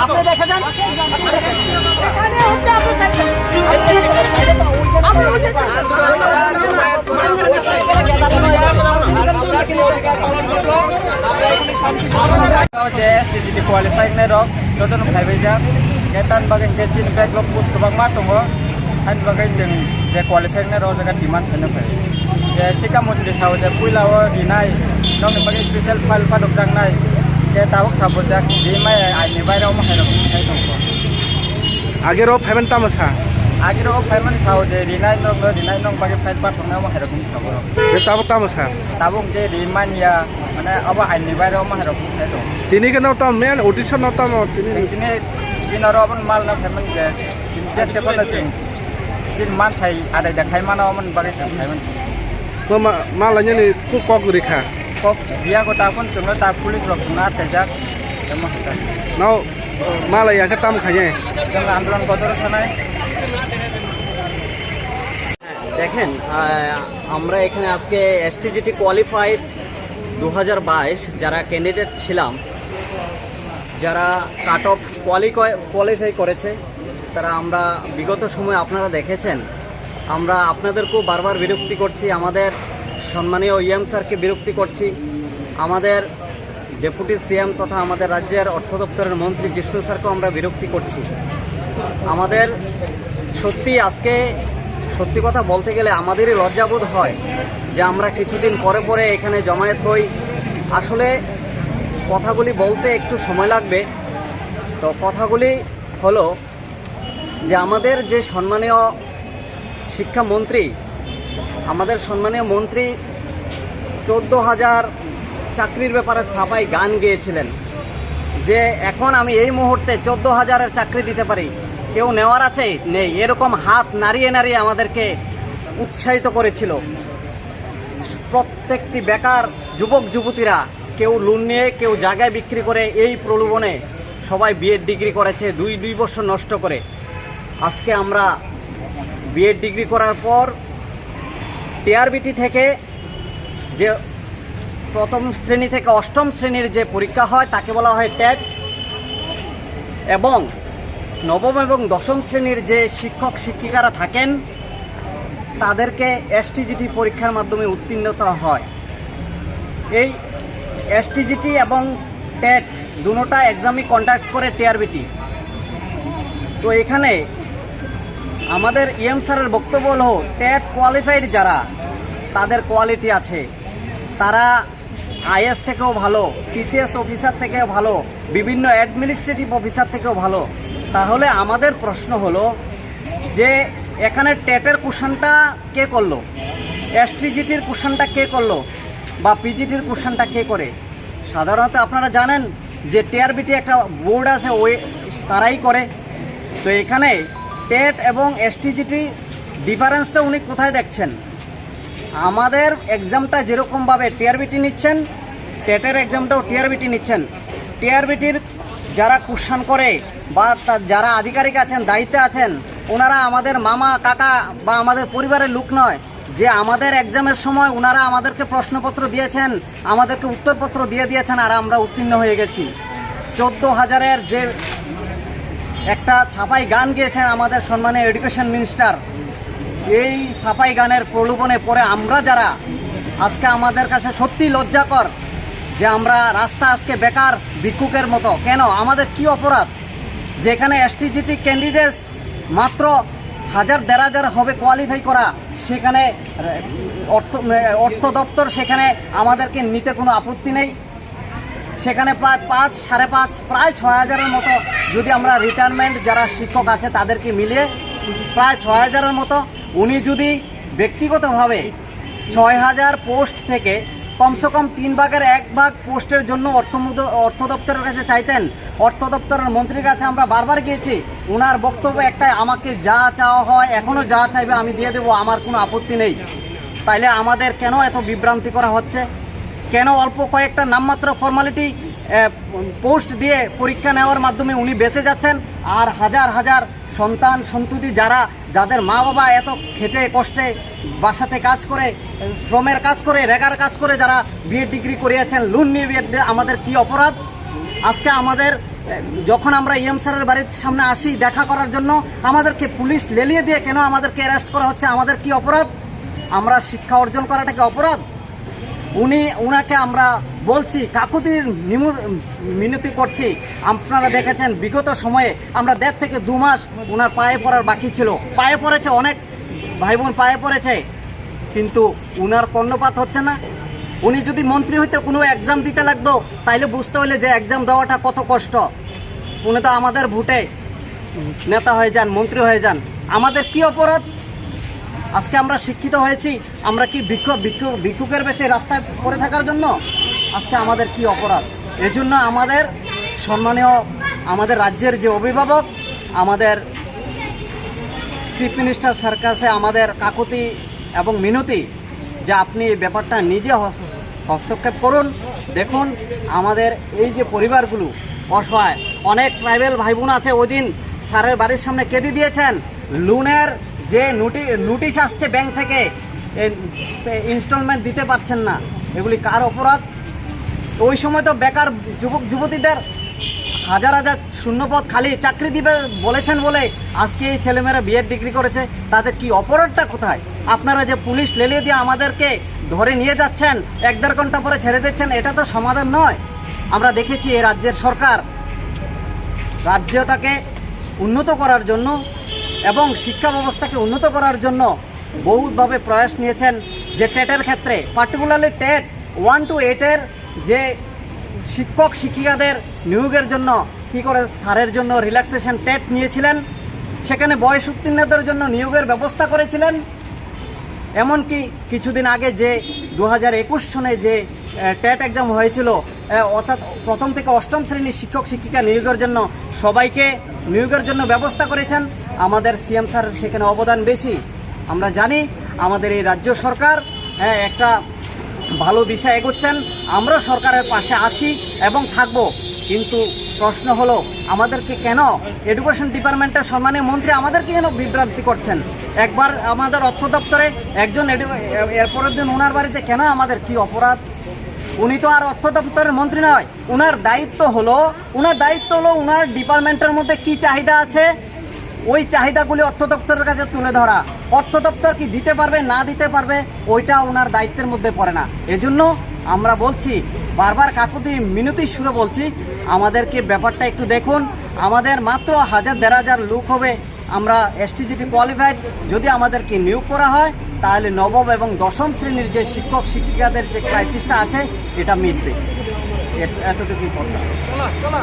আপনি দেখে যান qualified na rok toton khaibejak ketan bagen kecin backlog pus tobang ma tongo han bagen jeng je qualified na rok jaga demand khane phai je sikam mundri saw je puilao dinai nong bagen special file padok jang nai ke tabok sabojak di mai ai ni bai rok ma hai rok hai tongo agero payment tamasa agero payment saw je dinai nong bagen file padok na ma hai rok saw je tabok tamasa tabung je diman ya মানে আবার আইনি বাইরে আমার রকম চাইতো তিনি কেন তাম মেন অডিশন নতাম তিনি তিনি দিনার আবার মাল না ফেমান যে জাস্ট কে বলা চিন দিন মান থাই আদাই দেখাই মানা আমান বাগে খাইমান মালাnya ni ku kok rika kok dia ko tapon chungna ta pulis rok na tejak emma hata naw malaya ka tam khanye jang আন্দোলন কত থানায় দেখেন আমরা এখানে আজকে এসটিজিটি কোয়ালিফাইড 2022 যারা ক্যান্ডিডেট ছিলাম, যারা কাট অফ কোয়ালিফাই করেছে, তারা আমরা বিগত সময় আপনারা দেখেছেন আমরা আপনাদেরকেও বারবার বিরক্তি করছি, আমাদের সম্মানীয় ইএম স্যারকে বিরক্তি করছি, আমাদের ডেপুটি সিএম তথা আমাদের রাজ্যের অর্থ দপ্তরের মন্ত্রী জিষ্ণু স্যারকেও আমরা বিরক্তি করছি। আমাদের আজকে সত্যি কথা বলতে গেলে আমাদেরই লজ্জাবোধ হয় যে আমরা কিছুদিন পরে পরে এখানে জমায়েত হই। আসলে কথাগুলি বলতে একটু সময় লাগবে। তো কথাগুলি হলো যে আমাদের যে সম্মানীয় শিক্ষামন্ত্রী, আমাদের সম্মানীয় মন্ত্রী 14,000 চাকরির ব্যাপারে ছাপাই গান গেয়েছিলেন যে এখন আমি এই মুহূর্তে 14,000-এর চাকরি দিতে পারি, কেউ নেওয়ার আছে নেই, এরকম হাত নাড়িয়ে নাড়িয়ে আমাদেরকে উৎসাহিত করেছিল। প্রত্যেকটি বেকার যুবক যুবতীরা কেউ লোন নিয়ে, কেউ জায়গায় বিক্রি করে এই প্রলোভনে সবাই বিএড ডিগ্রি করেছে দুই বছর নষ্ট করে। আজকে আমরা বিএড ডিগ্রি করার পর টিআরবিটি থেকে যে প্রথম শ্রেণী থেকে অষ্টম শ্রেণীর যে পরীক্ষা হয় তাকে বলা হয় টেট, এবং নবম এবং দশম শ্রেণীর যে শিক্ষক শিক্ষিকারা থাকেন তাদেরকে এসটিজিটি পরীক্ষার মাধ্যমে উত্তীর্ণতা হয়। এই এসটিজিটি এবং টেট দুটোটা এক্সামই কন্ডাক্ট করে টিআরবিটি। তো এখানে আমাদের ইএম স্যারের বক্তব্য হলো টেট কোয়ালিফাইড যারা, তাদের কোয়ালিটি আছে, তারা আইএস থেকেও ভালো, টিসিএস অফিসার থেকেও ভালো, বিভিন্ন অ্যাডমিনিস্ট্রেটিভ অফিসার থেকেও ভালো। তাহলে আমাদের প্রশ্ন হলো যে এখানে টেটের কোশ্চেনটা কে করলো, এসটিজিটির কোশ্চেনটা কে করলো, বা পিজিটির কোশ্চেনটা কে করে? সাধারণত আপনারা জানেন যে টিআরবিটি একটা বোর্ড আছে, ওই তারাই করে। তো এখানে টেট এবং এসটিজিটি ডিফারেন্সটা উনি কোথায় দেখছেন? আমাদের এক্সামটা যেরকমভাবে টিআরবিটি নিচ্ছেন, টেটের এক্সামটাও টিআরবিটি নিচ্ছেন। টিআরবিটির যারা কোশ্চেন করে বা যারা আধিকারিক আছেন, দায়িত্বে আছেন, ওনারা আমাদের মামা কাকা বা আমাদের পরিবারের লোক নয় যে আমাদের এক্সামের সময় ওনারা আমাদেরকে প্রশ্নপত্র দিয়েছেন, আমাদেরকে উত্তরপত্র দিয়ে দিয়েছেন, আর আমরা উত্তীর্ণ হয়ে গেছি। 14,000-এর যে একটা ছাপাই গান গিয়েছেন আমাদের সম্মানীয় এডুকেশন মিনিস্টার, এই ছাপাই গানের প্রলোভনে পড়ে আমরা যারা আজকে, আমাদের কাছে সত্যি লজ্জাকর যে আমরা রাস্তা আজকে বেকার ভিক্ষুকের মতো। কেন? আমাদের কি অপরাধ যেখানে এসটিজিটি ক্যান্ডিডেটস মাত্র 1,000-1,500 হবে কোয়ালিফাই করা, সেখানে অর্থ দপ্তর সেখানে আমাদেরকে নিতে কোনো আপত্তি নেই। সেখানে প্রায় 5, 5.5, প্রায় 6,000-এর মতো, যদি আমরা রিটায়ারমেন্ট যারা শিক্ষক আছে তাদেরকে মিলিয়ে প্রায় 6,000-এর মতো, উনি যদি ব্যক্তিগতভাবে 6,000 পোস্ট থেকে কমসে কম 3/1 ভাগ পোস্টের জন্য অর্থ দপ্তরের কাছে চাইতেন। অর্থ দপ্তরের মন্ত্রীর কাছে আমরা বারবার গিয়েছি, ওনার বক্তব্য একটাই, আমাকে যা চাওয়া হয় এখনও যা চাইবে আমি দিয়ে দেবো, আমার কোনো আপত্তি নেই। তাইলে আমাদের কেন এত বিভ্রান্তি করা হচ্ছে? কেন অল্প কয়েকটা নামমাত্র ফর্মালিটি পোস্ট দিয়ে পরীক্ষা নেওয়ার মাধ্যমে উনি বেঁচে যাচ্ছেন, আর হাজার হাজার সন্তান সন্ততি যাদের মা বাবা এত খেটে কষ্টে বাসাতে কাজ করে, শ্রমের কাজ করে, রেগার কাজ করে যারা বিএড ডিগ্রি করিয়েছেন, লোন নিয়ে বিএড, আমাদের কি অপরাধ? আজকে আমাদের যখন আমরা ইএম স্যারের বাড়ির সামনে আসি দেখা করার জন্য, আমাদেরকে পুলিশ লেলিয়ে দিয়ে কেন আমাদেরকে অ্যারেস্ট করা হচ্ছে? আমাদের কি অপরাধ? আমরা শিক্ষা অর্জন করাটা কি অপরাধ? উনাকে আমরা বলছি, কাকুতির মিনতি করছি। আপনারা দেখেছেন বিগত সময়ে আমরা 1.5 থেকে 2 মাস ওনার পায়ে পড়ার বাকি ছিল, পায়ে পড়েছে, অনেক ভাই বোন পায়ে পড়েছে, কিন্তু উনার কর্ণপাত হচ্ছে না। উনি যদি মন্ত্রী হইতে কোনো এক্সাম দিতে লাগতো তাইলে বুঝতে হইলে যে এক্সাম দেওয়াটা কত কষ্ট। উনি তো আমাদের ভোটে নেতা হয়ে যান, মন্ত্রী হয়ে যান। আমাদের কি অপরাধ? আজকে আমরা শিক্ষিত হয়েছি, আমরা কি ভিক্ষুকের বেশে রাস্তায় পড়ে থাকার জন্য? আজকে আমাদের কি অপরাধ? এজন্য আমাদের সম্মানীয় আমাদের রাজ্যের যে অভিভাবক, আমাদের চিফ মিনিস্টার স্যার কাছে আমাদের কাকুতি এবং মিনতি যে আপনি এই ব্যাপারটা নিজে হস্তক্ষেপ করুন। দেখুন আমাদের এই যে পরিবারগুলো অসহায়, অনেক ট্রাইবেল ভাই বোন আছে, ওই দিন স্যারের বাড়ির সামনে কেঁদে দিয়েছেন। লোনের যে নোটিশ আসছে ব্যাংক থেকে, ইনস্টলমেন্ট দিতে পারছেন না, এগুলি কার অপরাধ? ওই সময় তো বেকার যুবক যুবতীদের হাজার হাজার শূন্যপদ খালি চাকরি দিবে বলেছেন বলে আজকে এই ছেলেমেয়েরা বিএড ডিগ্রি করেছে। তাদের কি অপরাধটা কোথায়? আপনারা যে পুলিশ লেলিয়ে দিয়ে আমাদেরকে ধরে নিয়ে যাচ্ছেন, 1-1.5 ঘন্টা পরে ছেড়ে দিচ্ছেন, এটা তো সমাধান নয়। আমরা দেখেছি এই রাজ্যের সরকার রাজ্যটাকে উন্নত করার জন্য এবং শিক্ষা ব্যবস্থাকে উন্নত করার জন্য বহুভাবে প্রয়াস নিয়েছেন। যে টেটের ক্ষেত্রে, পার্টিকুলারলি টেট 1 to 8 যে শিক্ষক শিক্ষিকাদের নিয়োগের জন্য কি করে স্যারের জন্য রিল্যাক্সেশন টেট নিয়েছিলেন, সেখানে বয়স উত্তীর্ণদের জন্য নিয়োগের ব্যবস্থা করেছিলেন। এমনকি কিছুদিন আগে যে 2021 সনে যে টেট এক্সাম হয়েছিল, অর্থাৎ 1ম থেকে 8ম শ্রেণীর শিক্ষক শিক্ষিকা নিয়োগের জন্য সবাইকে নিয়োগের জন্য ব্যবস্থা করেছেন। আমাদের সিএম স্যার সেখানে অবদান বেশি। আমরা জানি আমাদের এই রাজ্য সরকার একটা ভালো দিশা এগোচ্ছেন, আমরা সরকারের পাশে আছি এবং থাকব। কিন্তু প্রশ্ন হলো আমাদেরকে কেন এডুকেশন ডিপার্টমেন্টের সম্মানীয় মন্ত্রী আমাদেরকে কেন বিভ্রান্তি করছেন? একবার আমাদের অর্থ দপ্তরে একজন, এরপরের দিন ওনার বাড়িতে কেন? আমাদের কি অপরাধ? উনি তো আর অর্থ দপ্তরের মন্ত্রী নয়। ওনার দায়িত্ব হলো ওনার ডিপার্টমেন্টের মধ্যে কি চাহিদা আছে, ওই চাহিদাগুলি অর্থ দপ্তরের কাছে তুলে ধরা। অর্থ দপ্তর কি দিতে পারবে না দিতে পারবে ওইটা ওনার দায়িত্বের মধ্যে পড়ে না। এজন্য আমরা বলছি, বারবার কাকুতি মিনতি সুরে বলছি, আমাদেরকে ব্যাপারটা একটু দেখুন। আমাদের মাত্র 1000-1500 লোক হবে, আমরা STGT কোয়ালিফাইড। যদি আমাদেরকে নিয়োগ করা হয় তাহলে নবম এবং 10ম শ্রেণীর যে শিক্ষক শিক্ষিকাদের যে ক্রাইসিসটা আছে এটা মিটবে। এতটুকুই কথা।